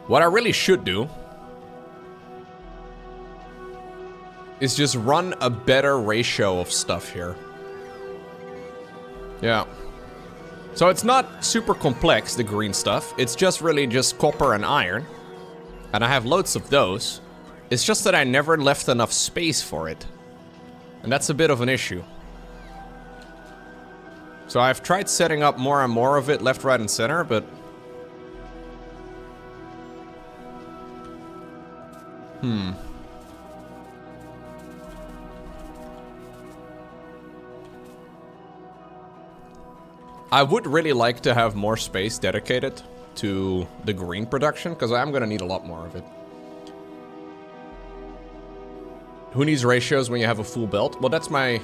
What I really should do is just run a better ratio of stuff here. Yeah. So it's not super complex, the green stuff. It's just really just copper and iron. And I have loads of those. It's just that I never left enough space for it. And that's a bit of an issue. So I've tried setting up more and more of it left, right, and center, but... I would really like to have more space dedicated to the green production, because I'm going to need a lot more of it. Who needs ratios when you have a full belt? Well, that's my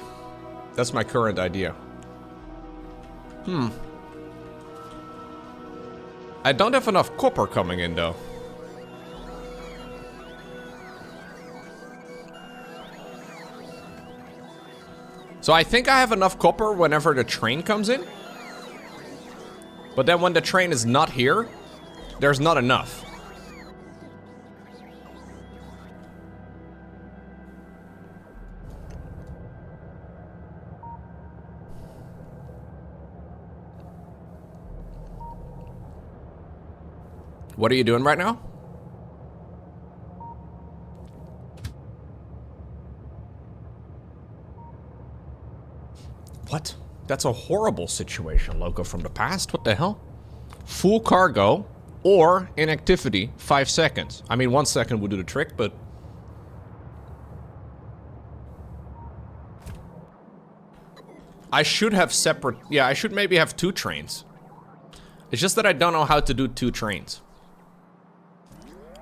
current idea. I don't have enough copper coming in, though. So I think I have enough copper whenever the train comes in. But then when the train is not here, there's not enough. What are you doing right now? What? That's a horrible situation, Lowko from the past. What the hell? Full cargo or inactivity, 5 seconds. I mean, 1 second would do the trick, but... I should have separate... Yeah, I should maybe have 2 trains. It's just that I don't know how to do 2 trains.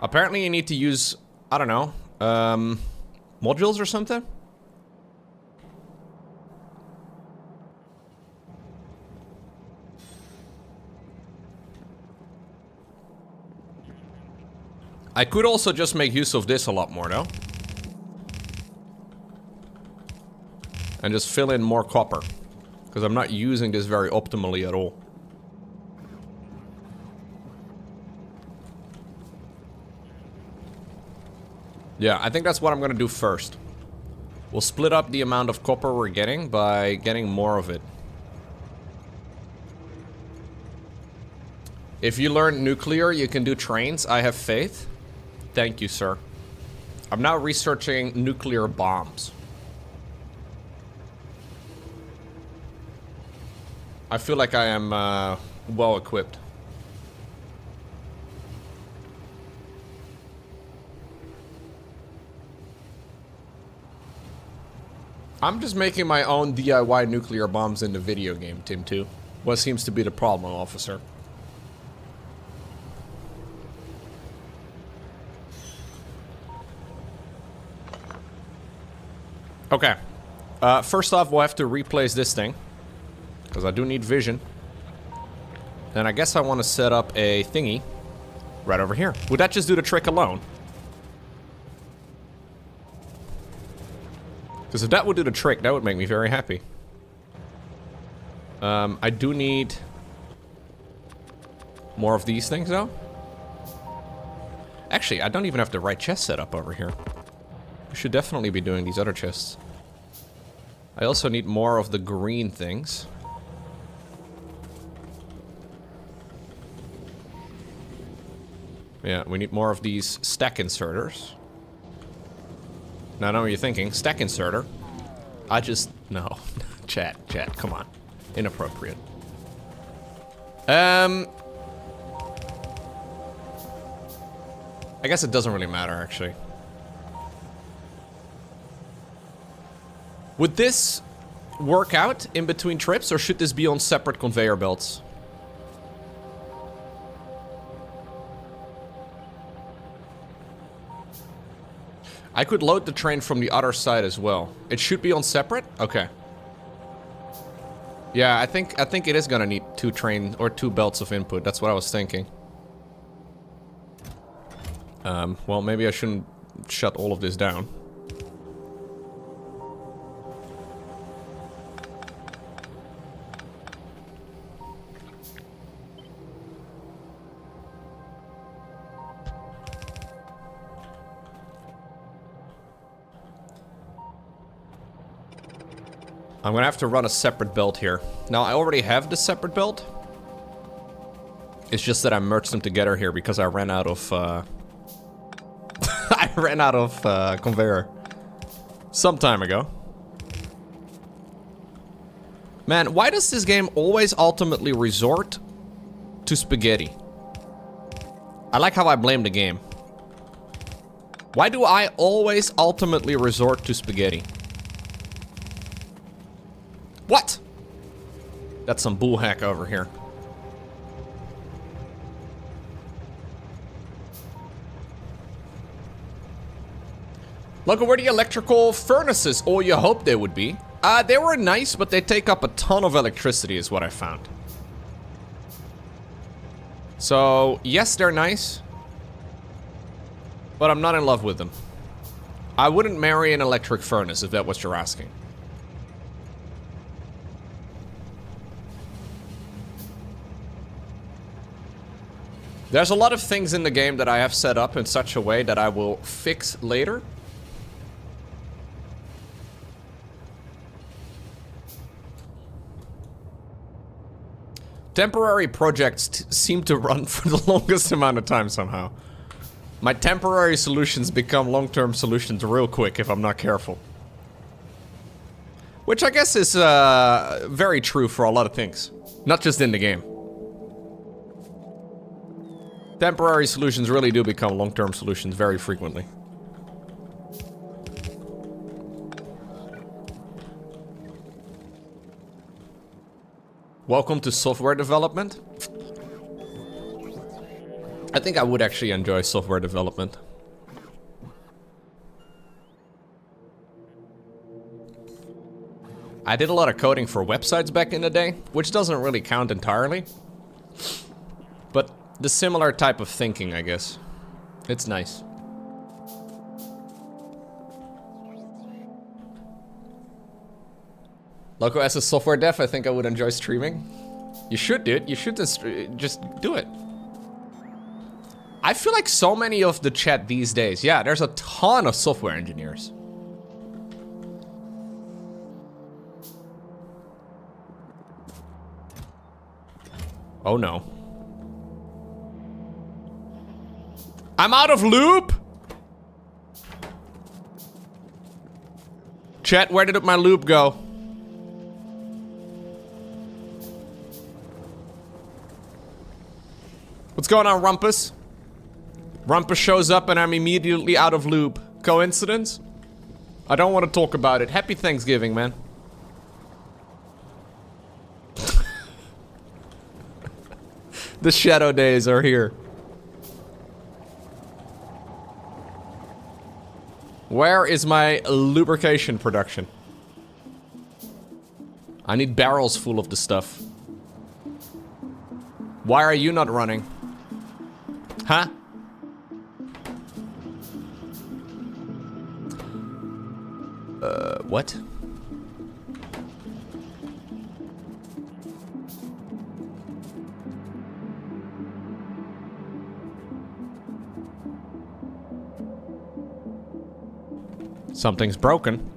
Apparently you need to use, I don't know, modules or something? I could also just make use of this a lot more, though. And just fill in more copper. Because I'm not using this very optimally at all. Yeah, I think that's what I'm gonna do first. We'll split up the amount of copper we're getting by getting more of it. If you learn nuclear, you can do trains. I have faith. Thank you, sir. I'm now researching nuclear bombs. I feel like I am well equipped. I'm just making my own DIY nuclear bombs in the video game, Tim 2. What seems to be the problem, officer? Okay. First off, we'll have to replace this thing. Because I do need vision. And I guess I want to set up a thingy right over here. Would that just do the trick alone? Because if that would do the trick, that would make me very happy. I do need more of these things, though. Actually, I don't even have the right chest set up over here. We should definitely be doing these other chests. I also need more of the green things. Yeah, we need more of these stack inserters. Now I know what you're thinking. Stack inserter. I just... No. Chat, come on. Inappropriate. I guess it doesn't really matter, actually. Would this work out in between trips, or should this be on separate conveyor belts? I could load the train from the other side as well. It should be on separate? Okay. Yeah, I think it is gonna need 2 trains or 2 belts of input. That's what I was thinking. Well, maybe I shouldn't shut all of this down. I'm gonna have to run a separate build here. Now, I already have the separate build. It's just that I merged them together here because I ran out of, I ran out of, conveyor. Some time ago. Man, why does this game always ultimately resort to spaghetti? I like how I blame the game. Why do I always ultimately resort to spaghetti? What? That's some bullhack over here. Look, where the electrical furnaces? Oh, you hope they would be. They were nice, but they take up a ton of electricity is what I found. So, yes, they're nice. But I'm not in love with them. I wouldn't marry an electric furnace if that's what you're asking. There's a lot of things in the game that I have set up in such a way that I will fix later. Temporary projects seem to run for the longest amount of time somehow. My temporary solutions become long-term solutions real quick if I'm not careful. Which I guess is very true for a lot of things. Not just in the game. Temporary solutions really do become long-term solutions very frequently. Welcome to software development. I think I would actually enjoy software development. I did a lot of coding for websites back in the day, which doesn't really count entirely. But the similar type of thinking, I guess. It's nice. Lowko, as a software dev, I think I would enjoy streaming. You should, dude. You should just do it. I feel like so many of the chat these days, yeah, there's a ton of software engineers. Oh no. I'm out of loop! Chat, where did my loop go? What's going on, Rumpus? Rumpus shows up and I'm immediately out of loop. Coincidence? I don't want to talk about it. Happy Thanksgiving, man. The shadow days are here. Where is my lubrication production? I need barrels full of the stuff. Why are you not running? Huh? What? Something's broken.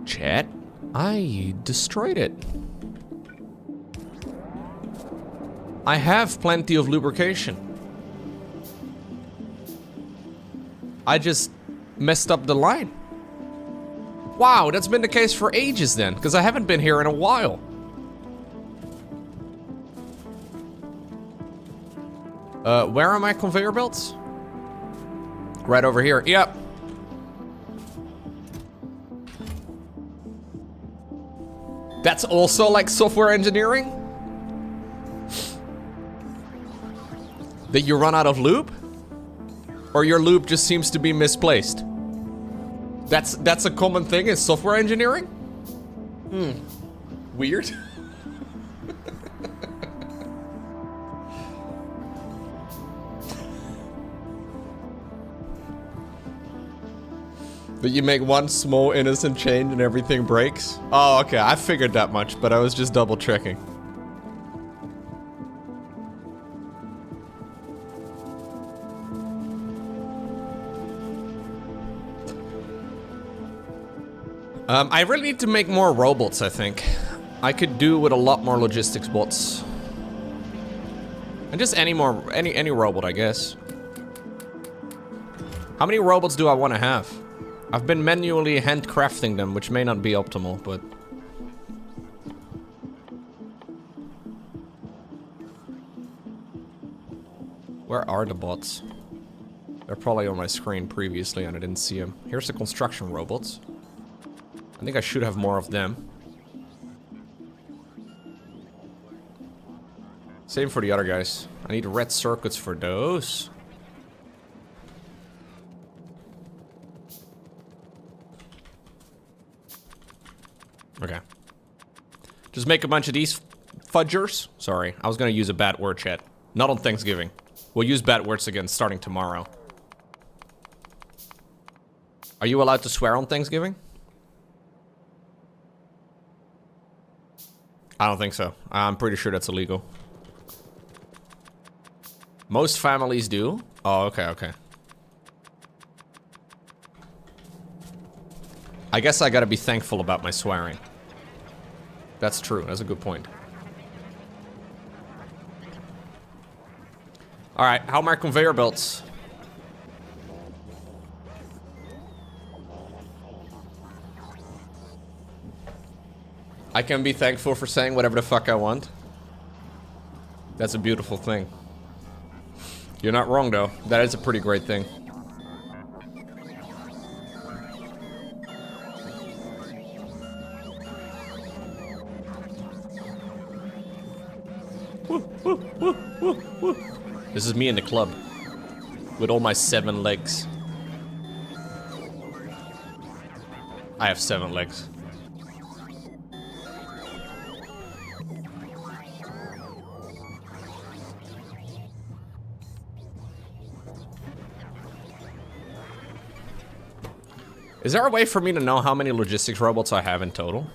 Chat, I destroyed it. I have plenty of lubrication. I just messed up the line. Wow, that's been the case for ages then, because I haven't been here in a while. Where are my conveyor belts? Right over here, yep. That's also like software engineering? That you run out of lube? Or your lube just seems to be misplaced? That's a common thing in software engineering? Weird. That you make one small innocent change and everything breaks? Oh, okay, I figured that much, but I was just double checking. I really need to make more robots, I think. I could do with a lot more logistics bots. And just any robot, I guess. How many robots do I want to have? I've been manually handcrafting them, which may not be optimal, but... Where are the bots? They're probably on my screen previously and I didn't see them. Here's the construction robots. I think I should have more of them. Same for the other guys. I need red circuits for those. Okay. Just make a bunch of these fudgers. Sorry, I was gonna use a bad word, chat. Not on Thanksgiving. We'll use bad words again starting tomorrow. Are you allowed to swear on Thanksgiving? I don't think so. I'm pretty sure that's illegal. Most families do. Oh, okay, okay. I guess I gotta be thankful about my swearing. That's true. That's a good point. Alright, how are my conveyor belts? I can be thankful for saying whatever the fuck I want. That's a beautiful thing. You're not wrong, though. That is a pretty great thing. Woo, woo, woo, woo, woo. This is me in the club. With all my 7 legs. I have 7 legs. Is there a way for me to know how many logistics robots I have in total?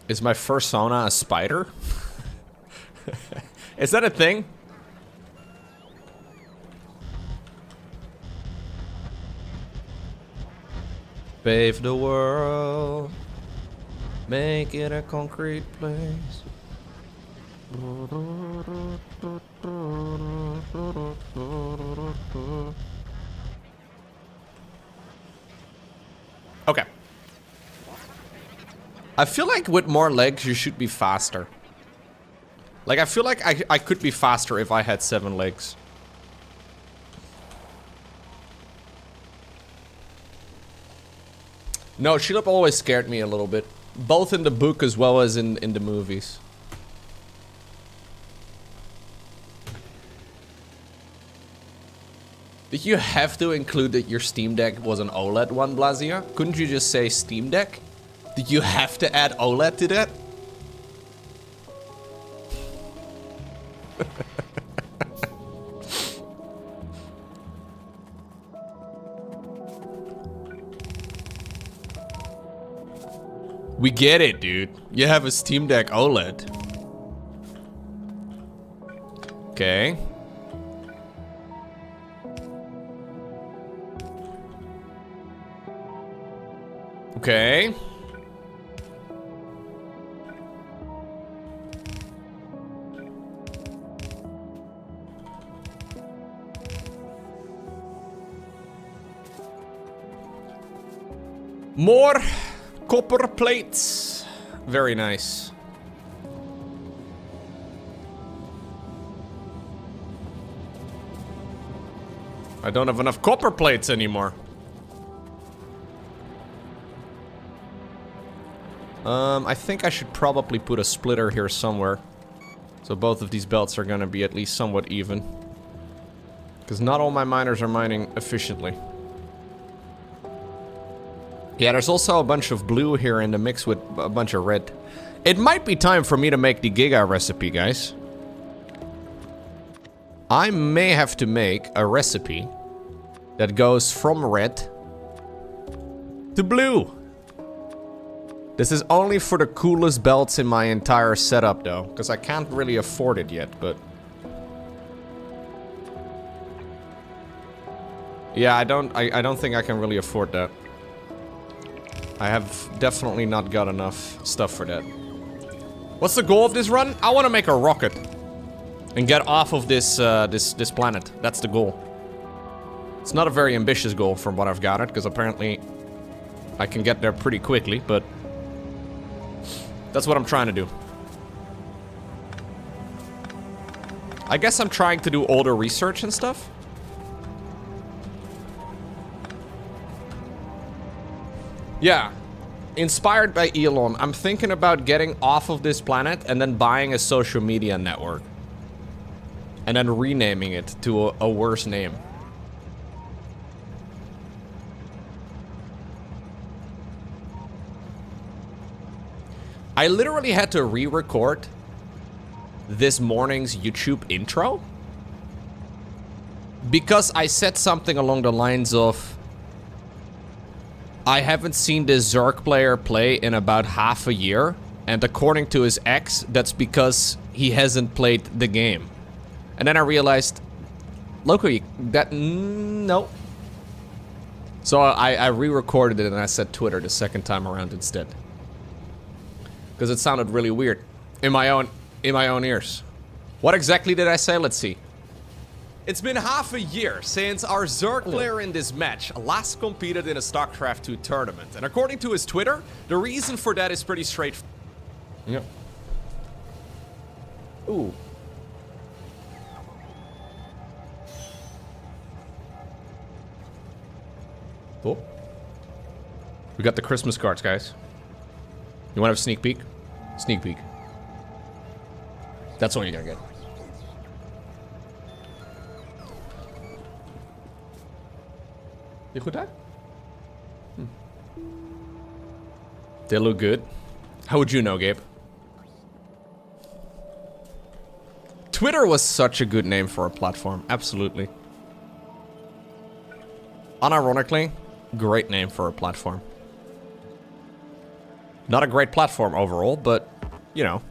Is my fursona a spider? Is that a thing? Pave the world, make it a concrete place. Okay. I feel like with more legs, you should be faster. Like, I feel like I could be faster if I had 7 legs. No, Sheila always scared me a little bit. Both in the book as well as in the movies. Did you have to include that your Steam Deck was an OLED one, Blazia? Couldn't you just say Steam Deck? Did you have to add OLED to that? We get it, dude. You have a Steam Deck OLED. Okay. Okay. More copper plates. Very nice. I don't have enough copper plates anymore. I think I should probably put a splitter here somewhere. So both of these belts are gonna be at least somewhat even. Because not all my miners are mining efficiently. Yeah, there's also a bunch of blue here in the mix with a bunch of red. It might be time for me to make the Giga recipe, guys. I may have to make a recipe that goes from red to blue. This is only for the coolest belts in my entire setup, though, because I can't really afford it yet, but... Yeah, I don't think I can really afford that. I have definitely not got enough stuff for that. What's the goal of this run? I want to make a rocket and get off of this this planet. That's the goal. It's not a very ambitious goal from what I've gathered, because apparently I can get there pretty quickly, but that's what I'm trying to do. I guess I'm trying to do all the research and stuff. Yeah. Inspired by Elon, I'm thinking about getting off of this planet and then buying a social media network. And then renaming it to a worse name. I literally had to re-record this morning's YouTube intro because I said something along the lines of, I haven't seen this Zerg player play in about half a year, and according to his ex, that's because he hasn't played the game. And then I realized, Lowko, no. So I re-recorded it and I said Twitter the second time around instead. Because it sounded really weird in my own ears. What exactly did I say? Let's see. It's been half a year since our Zerg player in this match last competed in a StarCraft 2 tournament. And according to his Twitter, the reason for that is pretty straightforward. Yep. Ooh. Cool. We got the Christmas cards, guys. You want to have a sneak peek? Sneak peek. That's all you're gonna get. You goed uit? They look good. How would you know, Gabe? Twitter was such a good name for a platform. Absolutely. Unironically, great name for a platform. Not a great platform overall, but, you know.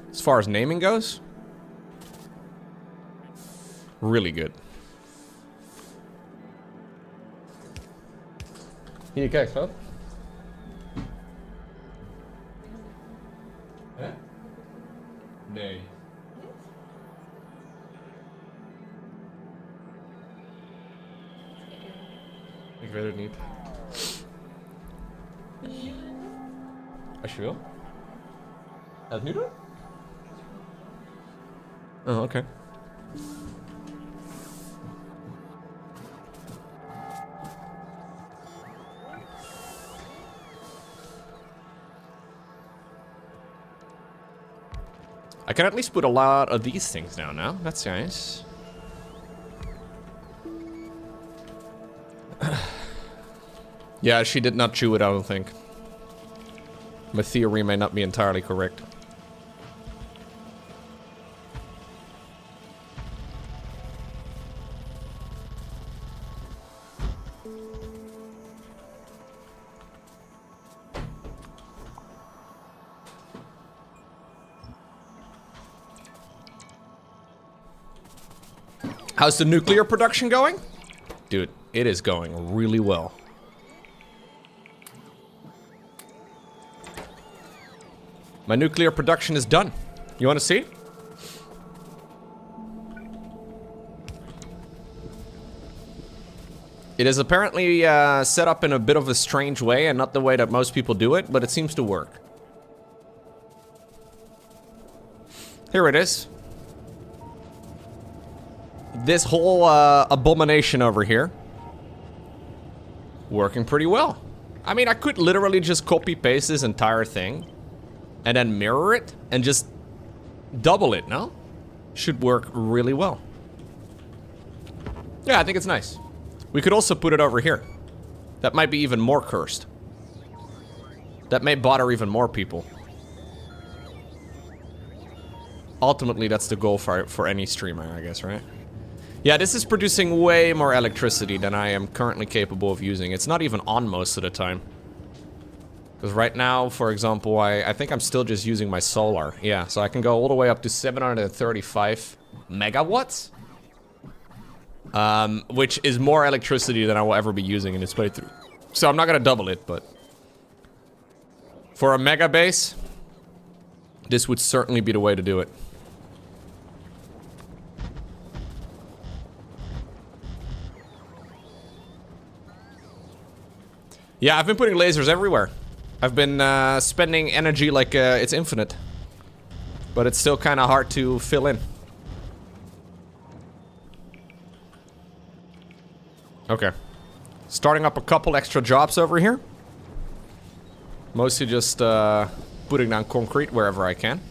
As far as naming goes, really good. Hier, kijk, schat. Hè? Nee. Ik weet het niet. Als je wil. Ga het nu doen? Oh, okay. I can at least put a lot of these things down now. That's nice. Yeah, she did not chew it, I don't think. My theory may not be entirely correct. How's the nuclear production going? Dude, it is going really well. My nuclear production is done. You want to see? It is apparently set up in a bit of a strange way and not the way that most people do it, but it seems to work. Here it is. This whole abomination over here working pretty well. I mean, I could literally just copy paste this entire thing and then mirror it and just double it, no? Should work really well. Yeah, I think it's nice. We could also put it over here. That might be even more cursed. That may bother even more people. Ultimately, that's the goal for any streamer, I guess, right? Yeah, this is producing way more electricity than I am currently capable of using. It's not even on most of the time. Because right now, for example, I think I'm still just using my solar. Yeah, so I can go all the way up to 735 megawatts. which is more electricity than I will ever be using in this playthrough. So I'm not gonna double it, but for a mega base, this would certainly be the way to do it. Yeah, I've been putting lasers everywhere. I've been spending energy like it's infinite. But it's still kind of hard to fill in. Okay. Starting up a couple extra jobs over here. Mostly just putting down concrete wherever I can.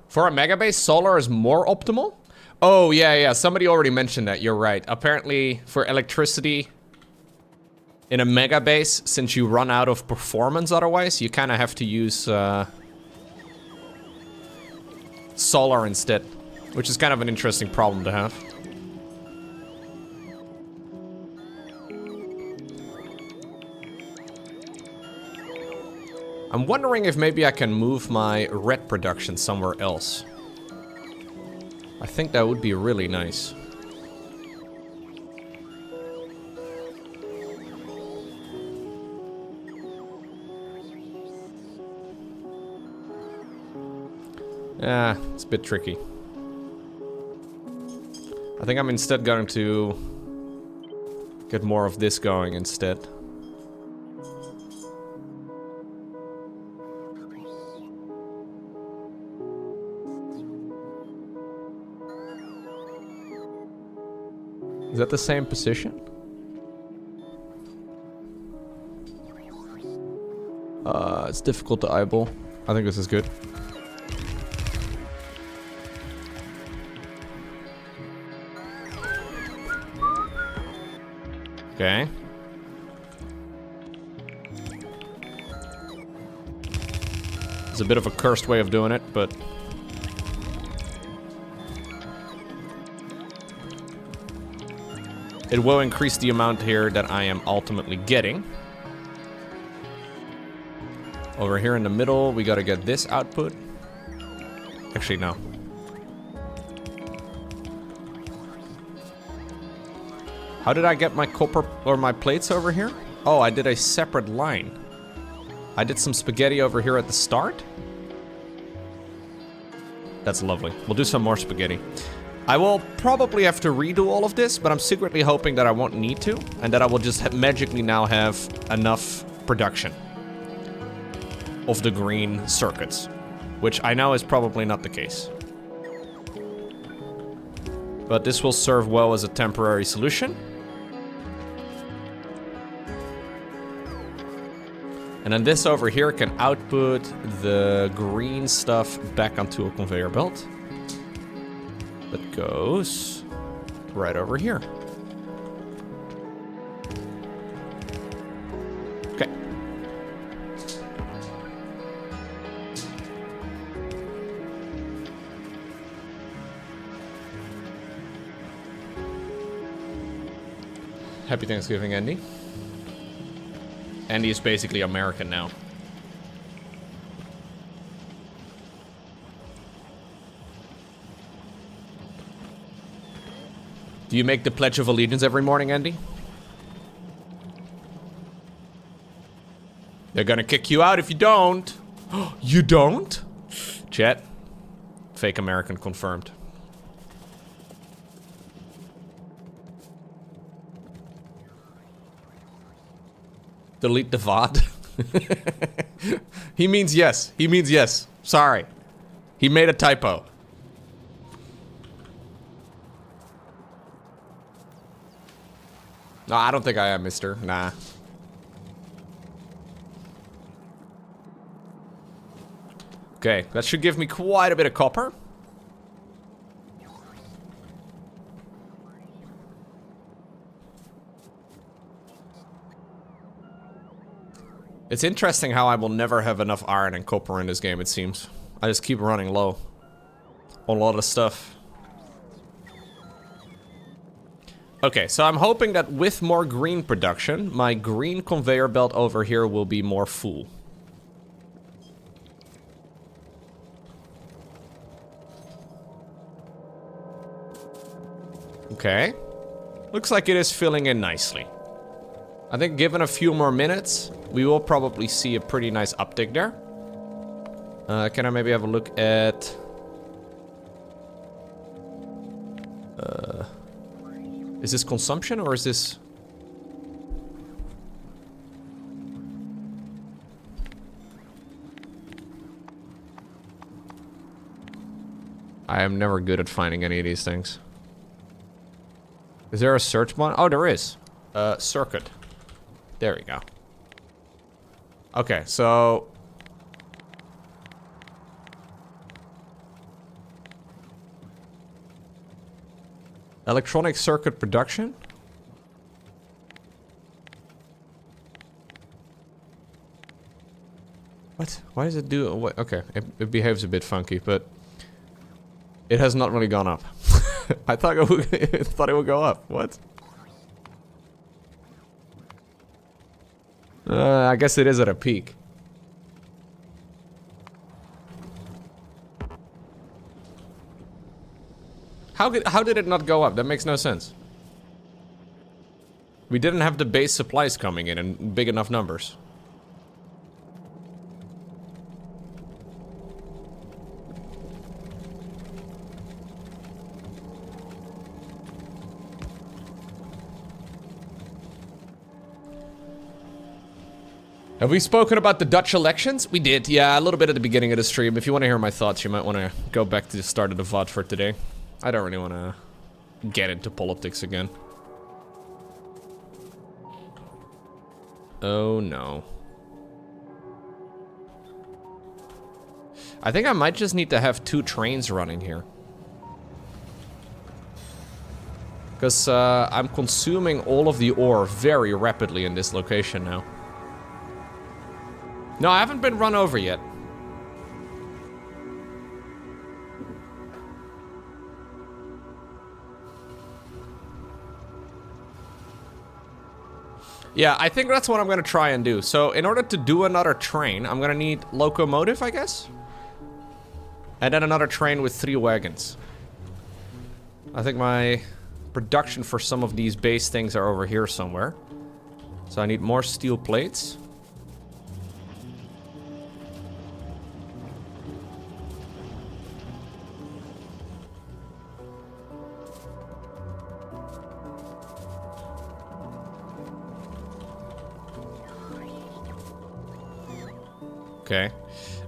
For a mega base, solar is more optimal? Oh, yeah, somebody already mentioned that, you're right. Apparently, for electricity in a mega base, since you run out of performance otherwise, you kind of have to use solar instead, which is kind of an interesting problem to have. I'm wondering if maybe I can move my red production somewhere else. I think that would be really nice. Yeah, it's a bit tricky. I think I'm instead going to get more of this going instead. Is that the same position? It's difficult to eyeball. I think this is good. Okay. It's a bit of a cursed way of doing it, but it will increase the amount here that I am ultimately getting. Over here in the middle, we gotta get this output. Actually, no. How did I get my copper or my plates over here? Oh, I did a separate line. I did some spaghetti over here at the start. That's lovely. We'll do some more spaghetti. I will probably have to redo all of this, but I'm secretly hoping that I won't need to, and that I will just magically now have enough production of the green circuits, which I know is probably not the case. But this will serve well as a temporary solution. And then this over here can output the green stuff back onto a conveyor belt. That goes right over here. Okay. Happy Thanksgiving, Andy. Andy is basically American now. Do you make the Pledge of Allegiance every morning, Andy? They're gonna kick you out if you don't. You don't? Chat. Fake American confirmed. Delete the VOD. He means yes. He means yes. Sorry. He made a typo. No, I don't think I am, mister. Nah. Okay, that should give me quite a bit of copper. It's interesting how I will never have enough iron and copper in this game, it seems. I just keep running low on a lot of stuff. Okay, so I'm hoping that with more green production, my green conveyor belt over here will be more full. Okay. Looks like it is filling in nicely. I think given a few more minutes, we will probably see a pretty nice uptick there. Can I maybe have a look at... is this consumption or is this... I am never good at finding any of these things. Is there a search button? Oh, there is. Circuit. There we go. Okay, so... electronic circuit production? What? Why does it do... what? Okay, it behaves a bit funky, but... it has not really gone up. I thought it would go up. What? I guess it is at a peak. How did it not go up? That makes no sense. We didn't have the base supplies coming in big enough numbers. Have we spoken about the Dutch elections? We did, yeah, a little bit at the beginning of the stream. If you want to hear my thoughts, you might want to go back to the start of the VOD for today. I don't really want to get into politics again. Oh no. I think I might just need to have 2 trains running here. Because I'm consuming all of the ore very rapidly in this location now. No, I haven't been run over yet. Yeah, I think that's what I'm gonna try and do. So, in order to do another train, I'm gonna need locomotive, I guess? And then another train with 3 wagons. I think my production for some of these base things are over here somewhere. So I need more steel plates. Okay.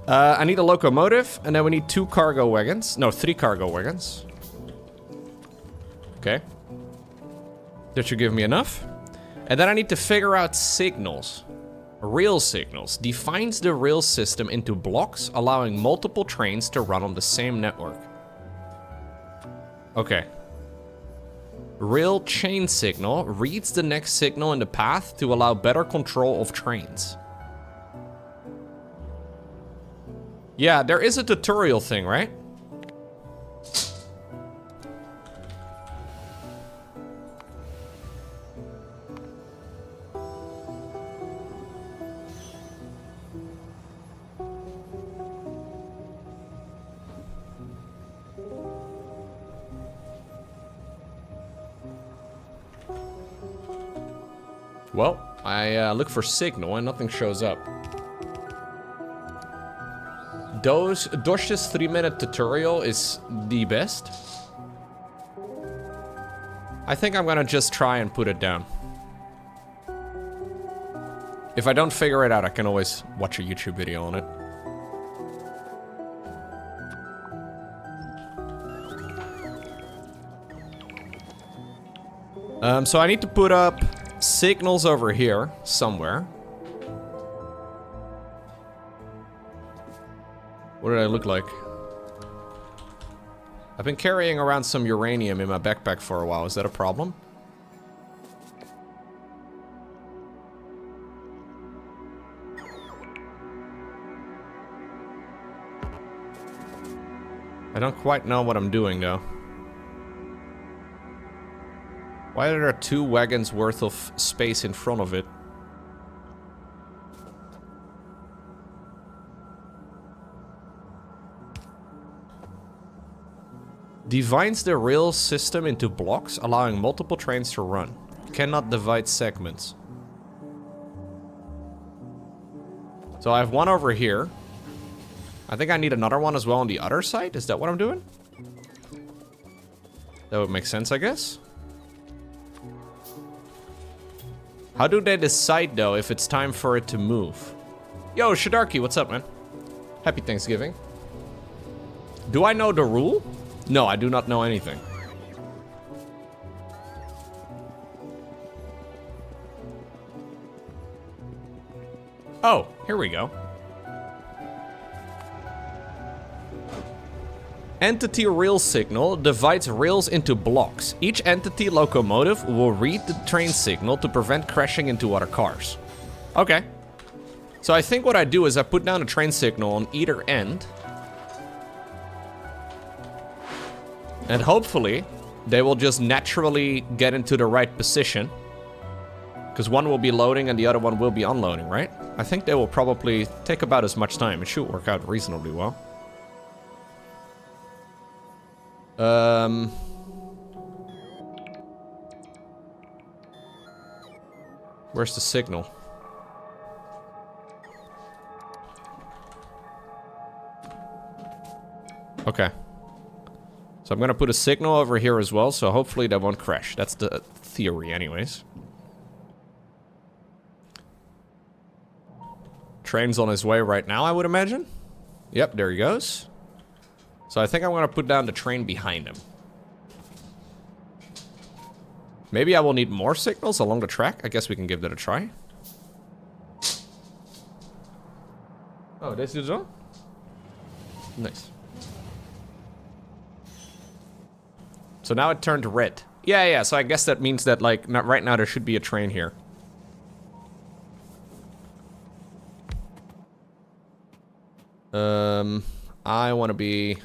I need a locomotive, and then we need 2 cargo wagons. No, 3 cargo wagons. Okay. That should give me enough. And then I need to figure out signals. Rail signals. Defines the rail system into blocks, allowing multiple trains to run on the same network. Okay. Rail chain signal reads the next signal in the path to allow better control of trains. Yeah, there is a tutorial thing, right? Well, I look for signal and nothing shows up. Dosh's 3-minute tutorial is the best. I think I'm gonna just try and put it down. If I don't figure it out, I can always watch a YouTube video on it. So I need to put up signals over here somewhere. What did I look like? I've been carrying around some uranium in my backpack for a while. Is that a problem? I don't quite know what I'm doing though. Why are there 2 wagons worth of space in front of it? Divides the rail system into blocks, allowing multiple trains to run. Cannot divide segments. So I have one over here. I think I need another one as well on the other side. Is that what I'm doing? That would make sense, I guess. How do they decide, though, if it's time for it to move? Yo, Shadarki, what's up, man? Happy Thanksgiving. Do I know the rule? No, I do not know anything. Oh, here we go. Entity rail signal divides rails into blocks. Each entity locomotive will read the train signal to prevent crashing into other cars. Okay. So I think what I do is I put down a train signal on either end. And hopefully, they will just naturally get into the right position. Because one will be loading and the other one will be unloading, right? I think they will probably take about as much time. It should work out reasonably well. Where's the signal? Okay. So I'm gonna put a signal over here as well, so hopefully that won't crash. That's the theory anyways. Train's on his way right now, I would imagine. Yep, there he goes. So I think I'm gonna put down the train behind him. Maybe I will need more signals along the track. I guess we can give that a try. Oh, this is on? Nice. So now it turned red. Yeah, so I guess that means that, like, not right now there should be a train here. I want to be...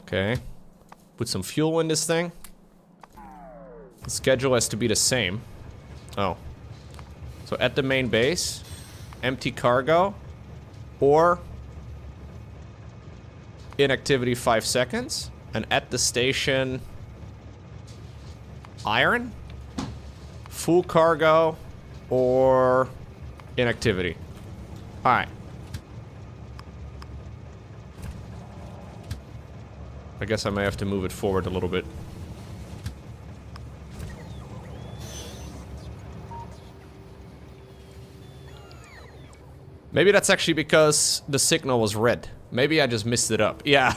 Okay. Put some fuel in this thing. The schedule has to be the same. Oh. So at the main base, empty cargo, or inactivity 5 seconds, and at the station, iron, full cargo, or inactivity. Alright. I guess I may have to move it forward a little bit. Maybe that's actually because the signal was red. Maybe I just missed it up. Yeah.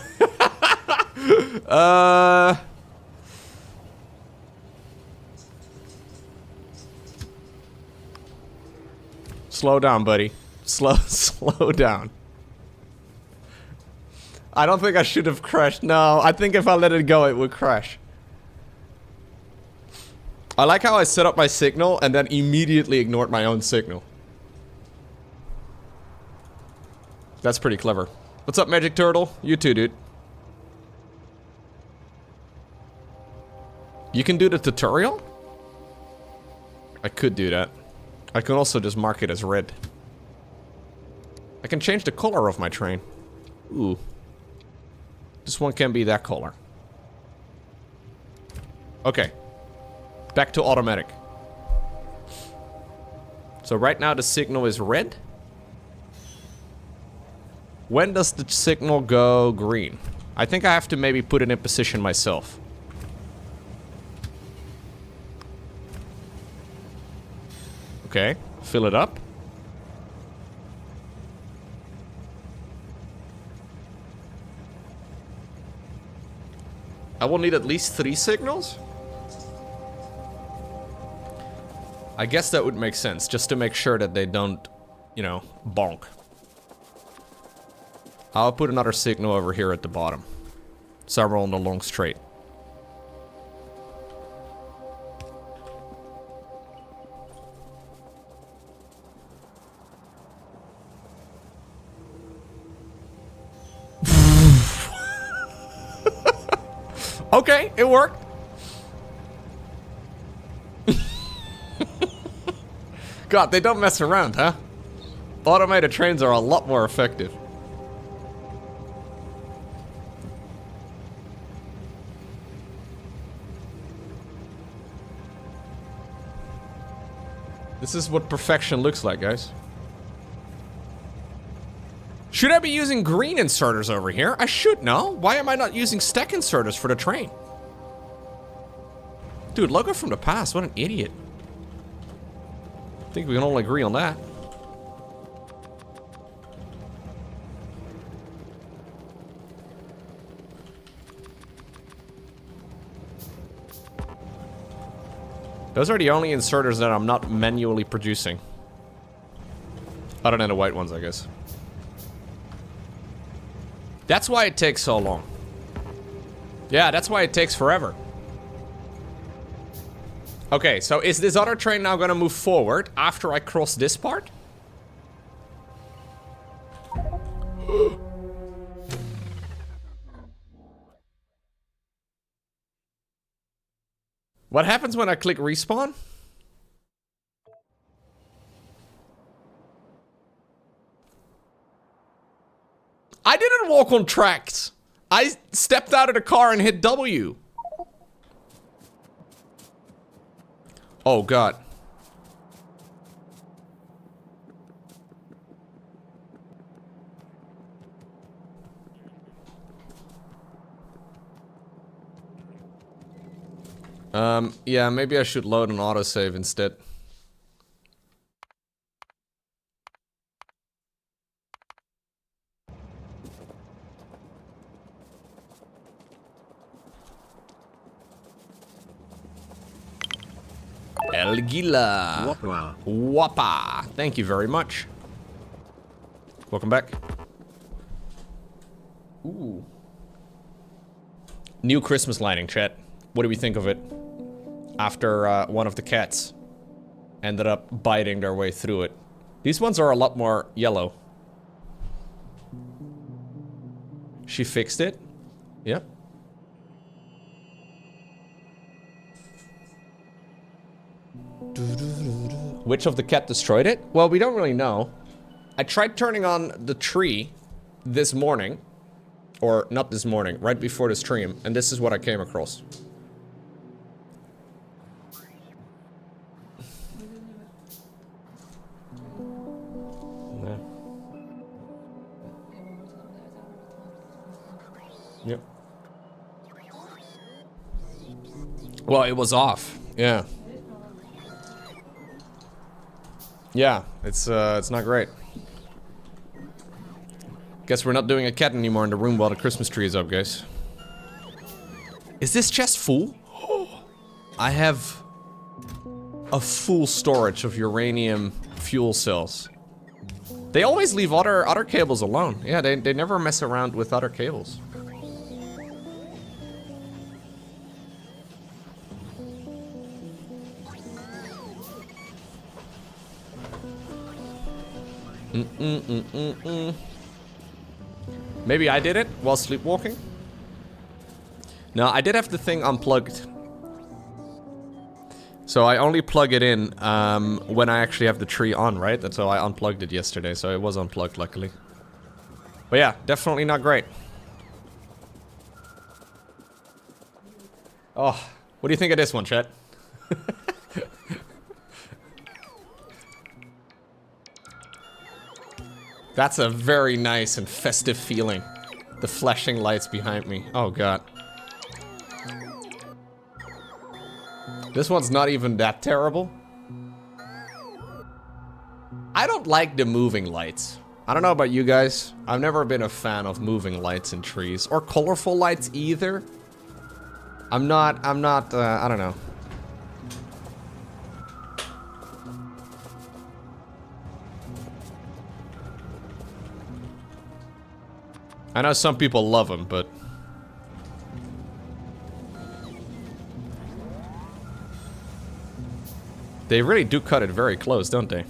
Slow down, buddy. Slow down. I don't think I should have crashed. No, I think if I let it go, it would crash. I like how I set up my signal and then immediately ignored my own signal. That's pretty clever. What's up, Magic Turtle? You too, dude. You can do the tutorial? I could do that. I can also just mark it as red. I can change the color of my train. Ooh. This one can be that color. Okay. Back to automatic. So right now the signal is red. When does the signal go green? I think I have to maybe put it in position myself. Okay, fill it up. I will need at least 3 signals. I guess that would make sense, just to make sure that they don't, you know, bonk. I'll put another signal over here at the bottom. Somewhere on the long straight. Okay, it worked. God, they don't mess around, huh? Automated trains are a lot more effective. This is what perfection looks like, guys. Should I be using green inserters over here? I should know. Why am I not using stack inserters for the train? Dude, Lowko from the past, what an idiot. I think we can all agree on that. Those are the only inserters that I'm not manually producing. Other than the white ones, I guess. That's why it takes so long. Yeah, that's why it takes forever. Okay, so is this other train now gonna move forward after I cross this part? What happens when I click respawn? I didn't walk on tracks. I stepped out of the car and hit W. Oh god. Yeah, maybe I should load an autosave instead. El Gila. Wapa. Wapa. Thank you very much. Welcome back. Ooh. New Christmas lighting, chat. What do we think of it? After one of the cats ended up biting their way through it. These ones are a lot more yellow. She fixed it? Yep. Which of the cat destroyed it? Well, we don't really know. I tried turning on the tree this morning. Or not this morning, right before the stream. And this is what I came across. Yep. Well, it was off. Yeah. Yeah, it's not great. Guess we're not doing a cat anymore in the room while the Christmas tree is up, guys. Is this chest full? I have a full storage of uranium fuel cells. They always leave other cables alone. Yeah, they never mess around with other cables. Maybe I did it while sleepwalking? No, I did have the thing unplugged. So I only plug it in when I actually have the tree on, right? And so I unplugged it yesterday, so it was unplugged, luckily. But yeah, definitely not great. Oh, what do you think of this one, chat? That's a very nice and festive feeling. The flashing lights behind me. Oh god. This one's not even that terrible. I don't like the moving lights. I don't know about you guys. I've never been a fan of moving lights in trees. Or colorful lights either. I'm not, I don't know. I know some people love them, but... they really do cut it very close, don't they?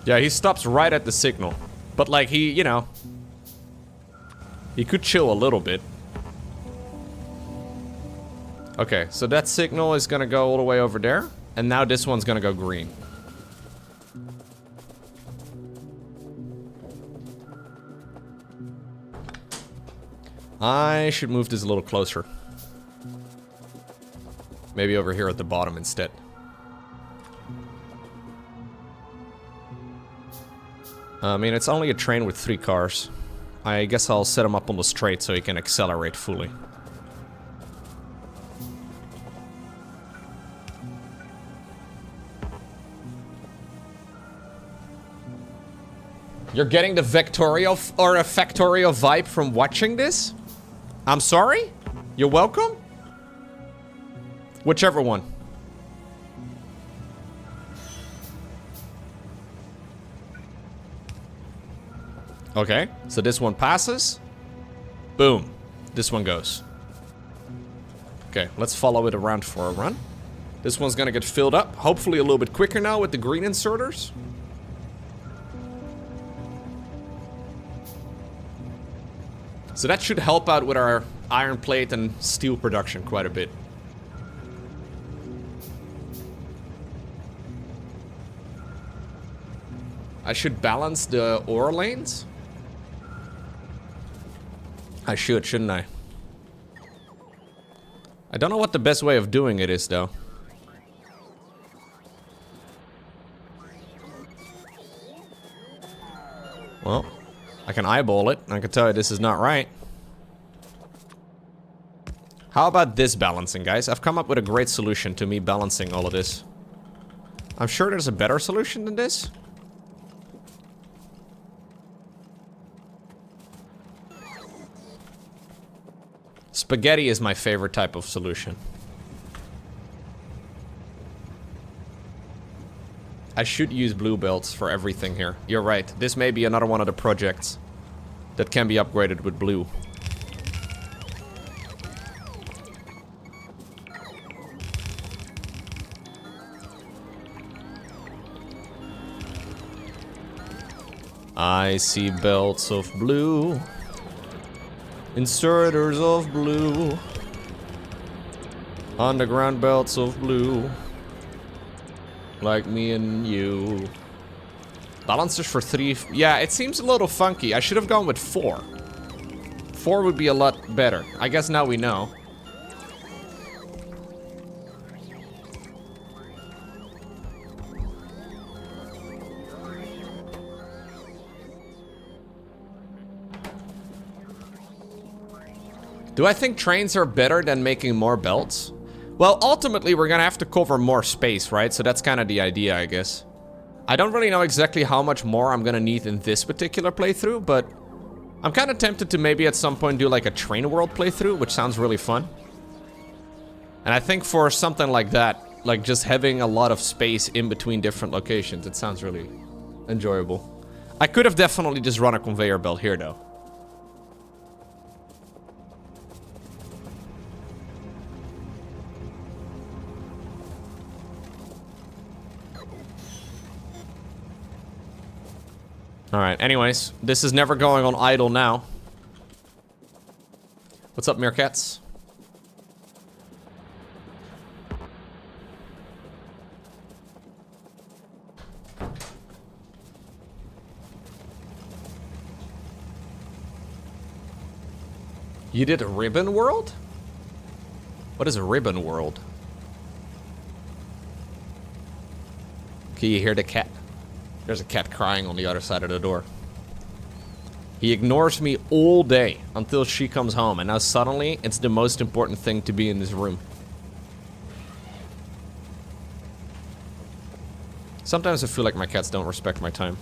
Yeah, he stops right at the signal. But like, he, you know... he could chill a little bit. Okay, so that signal is gonna go all the way over there. And now this one's gonna go green. I should move this a little closer. Maybe over here at the bottom instead. I mean, it's only a train with 3 cars. I guess I'll set him up on the straight so he can accelerate fully. You're getting the Factorio or a Factorio vibe from watching this? I'm sorry? You're welcome? Whichever one. Okay, so this one passes. Boom. This one goes. Okay, let's follow it around for a run. This one's gonna get filled up. Hopefully a little bit quicker now with the green inserters. So that should help out with our iron plate and steel production quite a bit. I should balance the ore lanes. I should, shouldn't I? I don't know what the best way of doing it is, though. Well, I can eyeball it. I can tell you this is not right. How about this balancing, guys? I've come up with a great solution to me balancing all of this. I'm sure there's a better solution than this. Spaghetti is my favorite type of solution. I should use blue belts for everything here. You're right. This may be another one of the projects that can be upgraded with blue. I see belts of blue. Inserters of blue. Underground belts of blue. Like me and you. Balancers for 3. Yeah, it seems a little funky. I should have gone with 4. 4 would be a lot better. I guess now we know. Do I think trains are better than making more belts? Well, ultimately, we're gonna have to cover more space, right? So that's kind of the idea, I guess. I don't really know exactly how much more I'm gonna need in this particular playthrough, but I'm kind of tempted to maybe at some point do like a train world playthrough, which sounds really fun. And I think for something like that, like just having a lot of space in between different locations, it sounds really enjoyable. I could have definitely just run a conveyor belt here, though. Alright, anyways, this is never going on idle now. What's up, meerkats? You did a ribbon world? What is a ribbon world? Can you hear the cat? There's a cat crying on the other side of the door. He ignores me all day until she comes home, and now suddenly it's the most important thing to be in this room. Sometimes I feel like my cats don't respect my time.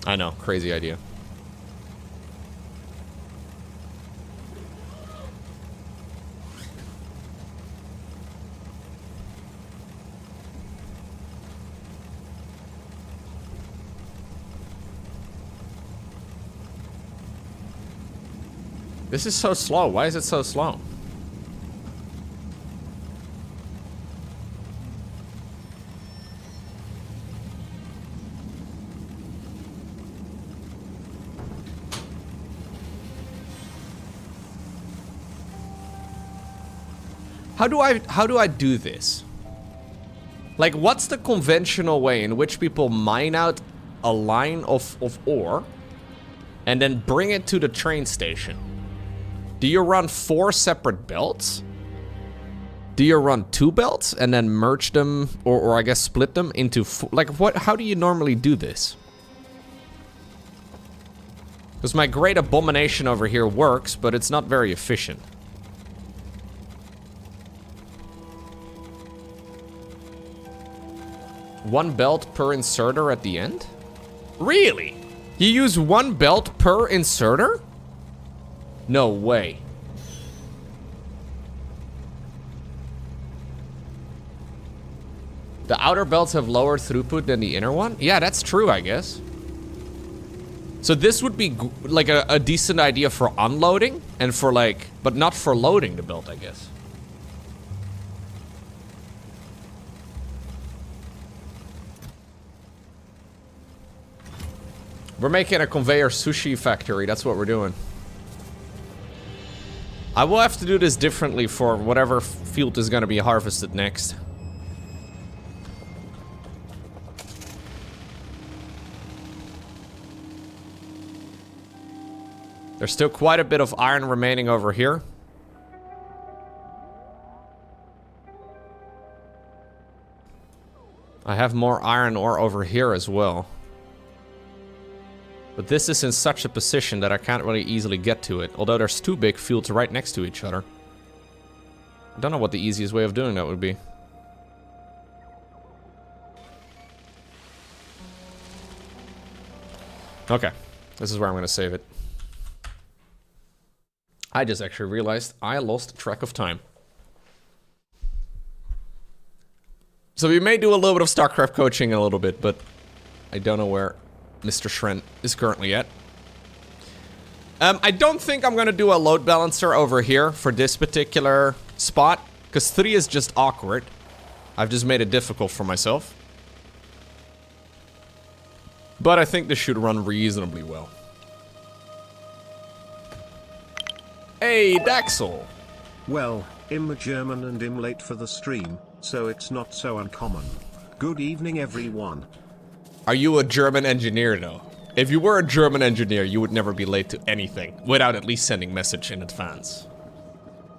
I know, crazy idea. This is so slow. Why is it so slow? How do I do this? Like, what's the conventional way in which people mine out a line of ore and then bring it to the train station? Do you run 4 separate belts? Do you run 2 belts and then merge them, or I guess split them into like what? How do you normally do this? Because my great abomination over here works, but it's not very efficient. One belt per inserter at the end? Really? You use 1 belt per inserter? No way. The outer belts have lower throughput than the inner one? Yeah, that's true, I guess. So this would be like a decent idea for unloading and for like, but not for loading the belt, I guess. We're making a conveyor sushi factory, that's what we're doing. I will have to do this differently for whatever field is gonna be harvested next. There's still quite a bit of iron remaining over here. I have more iron ore over here as well. But this is in such a position that I can't really easily get to it. Although there's 2 big fields right next to each other. I don't know what the easiest way of doing that would be. Okay, this is where I'm gonna save it. I just actually realized I lost track of time. So we may do a little bit of StarCraft coaching in a little bit, but I don't know where Mr. Shren is currently at. I don't think I'm gonna do a load balancer over here for this particular spot, because 3 is just awkward. I've just made it difficult for myself. But I think this should run reasonably well. Hey, Daxel! Well, I'm a German and I'm late for the stream, so it's not so uncommon. Good evening, everyone. Are you a German engineer, though? If you were a German engineer, you would never be late to anything without at least sending message in advance.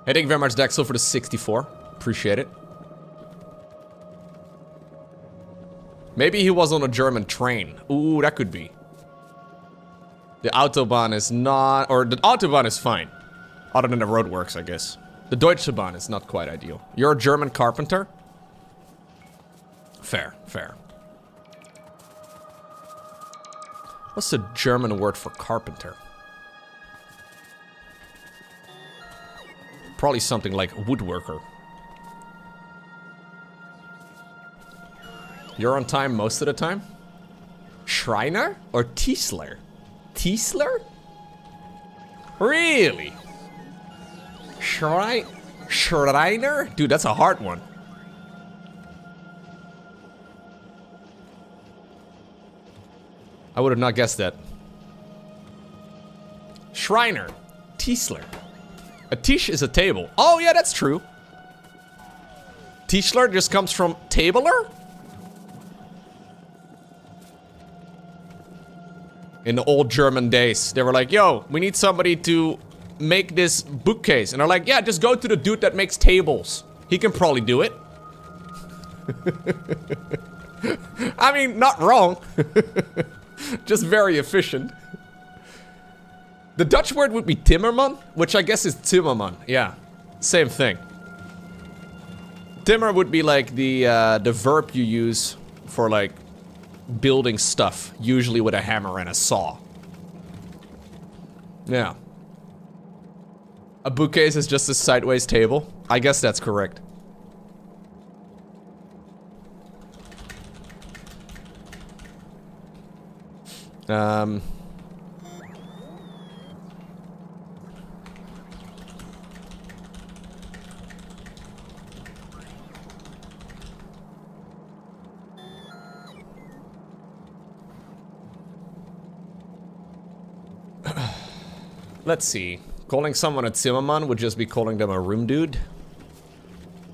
Hey, thank you very much, Daxel, for the 64. Appreciate it. Maybe he was on a German train. Ooh, that could be. The Autobahn is not... Or the Autobahn is fine. Other than the roadworks, I guess. The Deutsche Bahn is not quite ideal. You're a German carpenter? Fair, fair. What's the German word for carpenter? Probably something like woodworker. You're on time most of the time? Schreiner or Tiesler? Tiesler? Really? Schreiner? Dude, that's a hard one. I would have not guessed that. Schreiner. Tiesler. A tisch is a table. Oh, yeah, that's true. Tischler just comes from tabler? In the old German days, they were like, yo, we need somebody to make this bookcase. And they're like, yeah, just go to the dude that makes tables. He can probably do it. I mean, not wrong. Just very efficient. The Dutch word would be timmerman, which I guess is timmerman. Yeah, same thing. Timmer would be like the verb you use for like building stuff, usually with a hammer and a saw. Yeah. A bookcase is just a sideways table. I guess that's correct. Let's see. Calling someone a Zimmermann would just be calling them a room dude.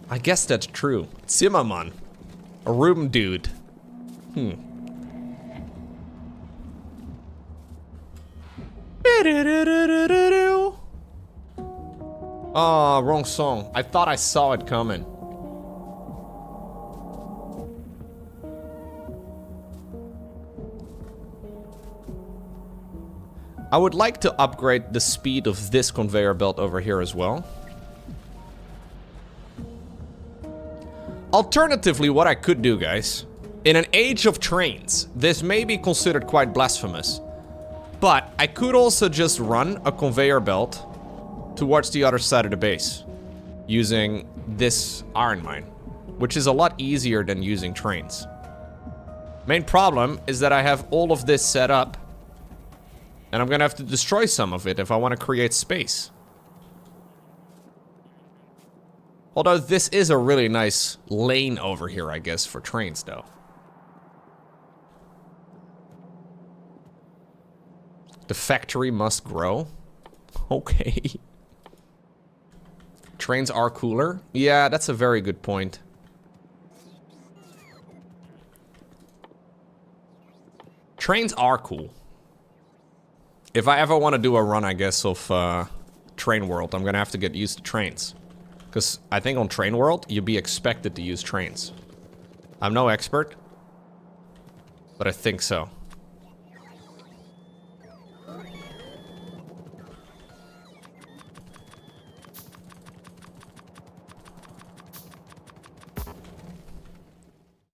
I guess that's true. Zimmermann. A room dude. Oh, wrong song. I thought I saw it coming. I would like to upgrade the speed of this conveyor belt over here as well. Alternatively, what I could do, guys, in an age of trains, this may be considered quite blasphemous, but I could also just run a conveyor belt towards the other side of the base using this iron mine, which is a lot easier than using trains. Main problem is that I have all of this set up, and I'm gonna have to destroy some of it if I want to create space. Although this is a really nice lane over here, I guess, for trains, though. The factory must grow. Okay. Trains are cooler. Yeah, that's a very good point. Trains are cool. If I ever want to do a run, I guess, of Train World, I'm gonna have to get used to trains. Because I think on Train World, you'd be expected to use trains. I'm no expert, but I think so.